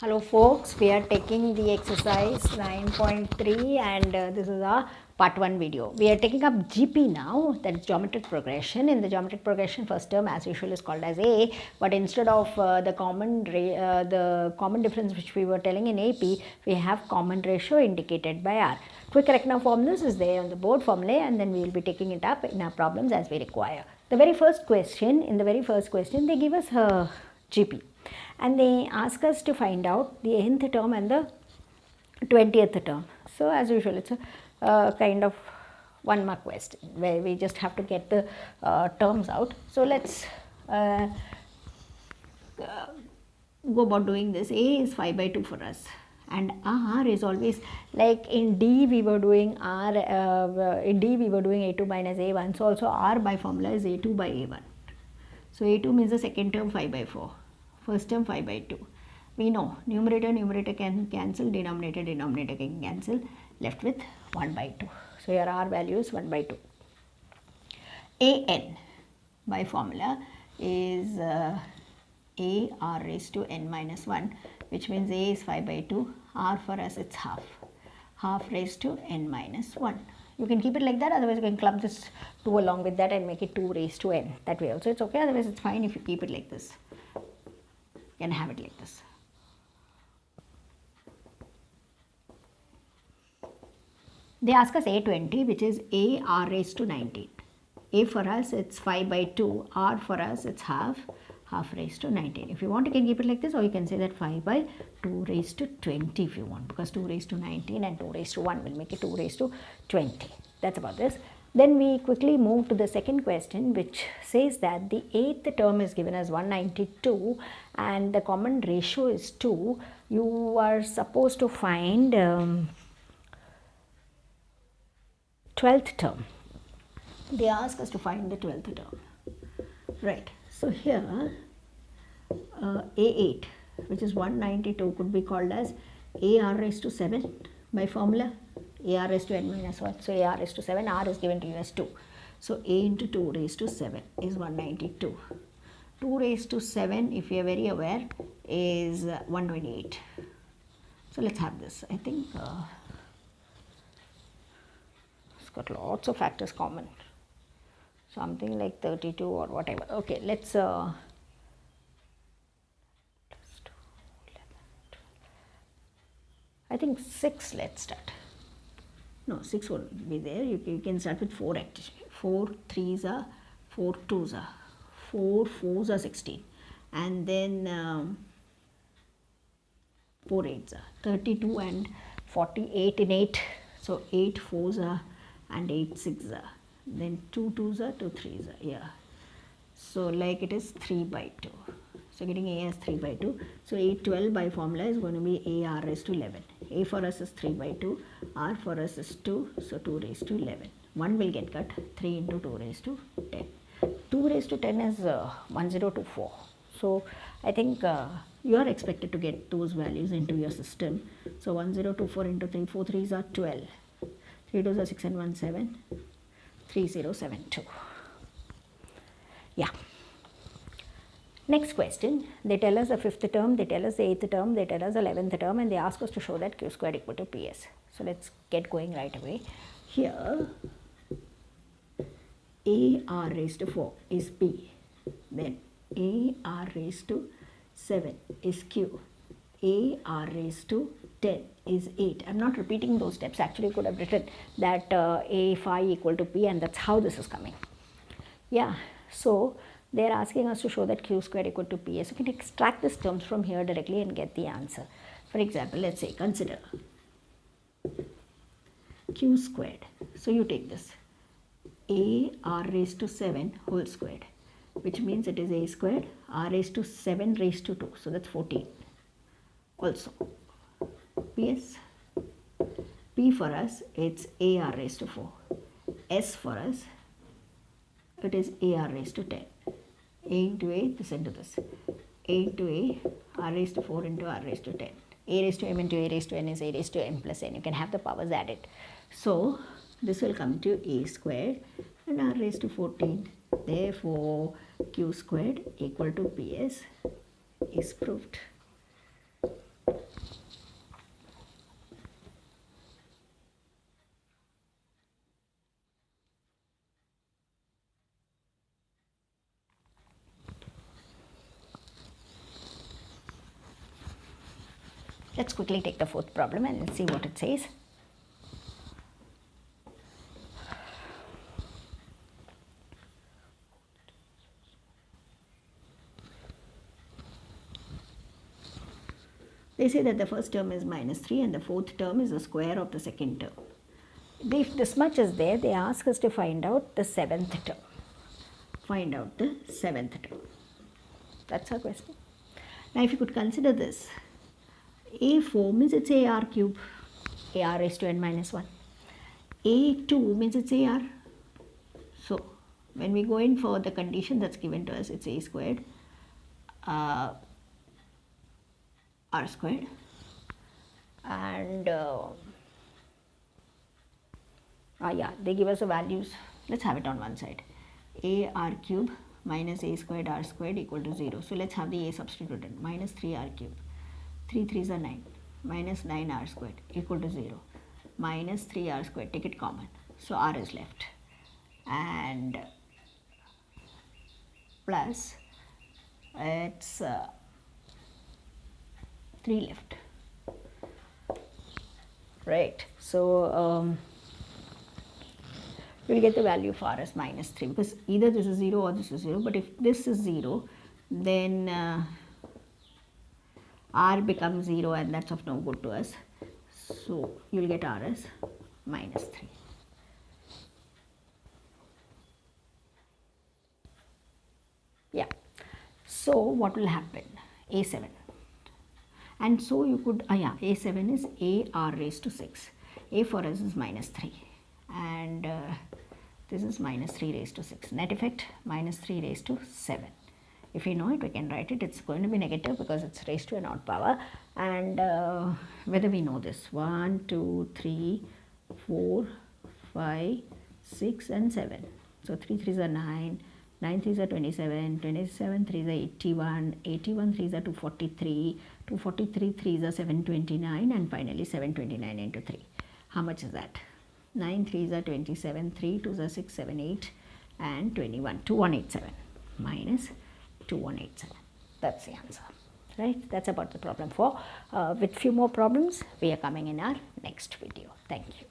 Hello folks, we are taking the exercise 9.3 and this is our part 1 video. We are taking up GP now, that is geometric progression. In the geometric progression, first term as usual is called as A, but instead of the common difference which we were telling in AP, we have common ratio indicated by R. Quick reckoner formulas is there on the board formulae, and then we will be taking it up in our problems as we require. In the very first question, they give us a GP. And they ask us to find out the nth term and the 20th term. So as usual, it's a kind of 1 mark question where we just have to get the terms out. So let's go about doing this. A is 5 by 2 for us, and R is always like in D we were doing R, in D we were doing A2 minus A1. So also R by formula is A2 by A1. So A2 means the second term 5 by 4. First term 5 by 2. We know numerator can cancel, denominator can cancel, left with 1 by 2. So your R value is 1 by 2. AN by formula is A R raised to n minus 1, which means A is 5 by 2, R for us it's half raised to n minus 1. You can keep it like that, otherwise you can club this 2 along with that and make it 2 raised to n. That way also it's okay, otherwise it's fine if you keep it like this. You can have it like this. They ask us A20, which is A R raised to 19. A for us it's 5 by 2, R for us it's half raised to 19. If you want, you can keep it like this, or you can say that 5 by 2 raised to 20 if you want, because 2 raised to 19 and 2 raised to 1 will make it 2 raised to 20. That's about this. Then we quickly move to the second question, which says that the 8th term is given as 192 and the common ratio is 2. You are supposed to find 12th term. They ask us to find the 12th term. Right. So here A8, which is 192, could be called as AR raised to 7 by formula. AR raised to n minus 1. So AR raised to 7, R is given to you as 2. So A into 2 raised to 7 is 192. 2 raised to 7, if you are very aware, is 128. So let's have this. I think it's got lots of factors common. Something like 32 or whatever. Okay, let's I think 6 let's start. No, 6 won't be there. You can start with 4 actually. 4 3s are 4 2s are 4 4s are 16, and then 4 8s are 32 and 48 in 8. So 8 4s are and 8 6s are. Then 2 2s are 2 3s are. Yeah. So like it is 3 by 2. So getting A as 3 by 2. So 8 12 by formula is going to be A R raised to 11. A for us is 3 by 2. R for us is 2. So 2 raised to 11. 1 will get cut. 3 into 2 raised to 10. 2 raised to 10 is 1024. So I think you are expected to get those values into your system. So 1024 into 3. 4 3s are 12. 3 2s are 6 and 1 7. 3072. Yeah. Next question, they tell us the 5th term, they tell us the 8th term, they tell us the 11th term, and they ask us to show that q squared equal to ps. So let's get going right away. Here A r raised to 4 is p, then A r raised to 7 is q, A r raised to 10 is 8. I'm not repeating those steps. Actually, you could have written that A phi equal to p, and that's how this is coming. Yeah, so they're asking us to show that q squared equal to ps. You can extract these terms from here directly and get the answer. For example, let's say consider q squared. So you take this A r raised to 7 whole squared, which means it is A squared r raised to 7 raised to 2. So that's 14. Also ps, p for us it's A r raised to 4. S for us it is A r raised to 10. A into A, this into this. A into A, R raised to 4 into R raised to 10. A raised to M into A raised to N is A raised to M plus N. You can have the powers added. So this will come to A squared and R raised to 14. Therefore, Q squared equal to PS is proved. Let's quickly take the fourth problem and let's see what it says. They say that the first term is minus 3 and the fourth term is the square of the second term. If this much is there, they ask us to find out the seventh term. Find out the seventh term. That's our question. Now, if you could consider this, a4 means it's ar cube, ar raised to n minus 1. a2 means it's ar. So, when we go in for the condition that's given to us, it's a squared r squared, and yeah, they give us the values. Let's have it on one side. A r cube minus a squared r squared equal to 0. So let's have the a substituted. Minus 3 r cube, 3 3s are 9, minus 9 r squared equal to 0, minus 3 r squared, take it common, so r is left, and plus it's 3 left, right? So we'll get the value for r as minus 3, because either this is 0 or this is 0, but if this is 0, then r becomes 0 and that's of no good to us. So you'll get r as minus 3. Yeah. So what will happen? A7. And so you could, yeah, a7 is a r raised to 6. A for us is minus 3. And this is minus 3 raised to 6. Net effect minus 3 raised to 7. If we know it, we can write it. It's going to be negative because it's raised to an odd power. And whether we know this, 1, 2, 3, 4, 5, 6 and 7. So 3 3s are 9, 9 3s are 27, 27 3s are 81, 81 3s are 243, 243 3s are 729, and finally 729 into 3. How much is that? 9 3s are 27, 3 2s are 6, 7, 8 and 21, 2187 minus 2187. That's the answer, right? That's about the problem 4. With few more problems, we are coming in our next video. Thank you.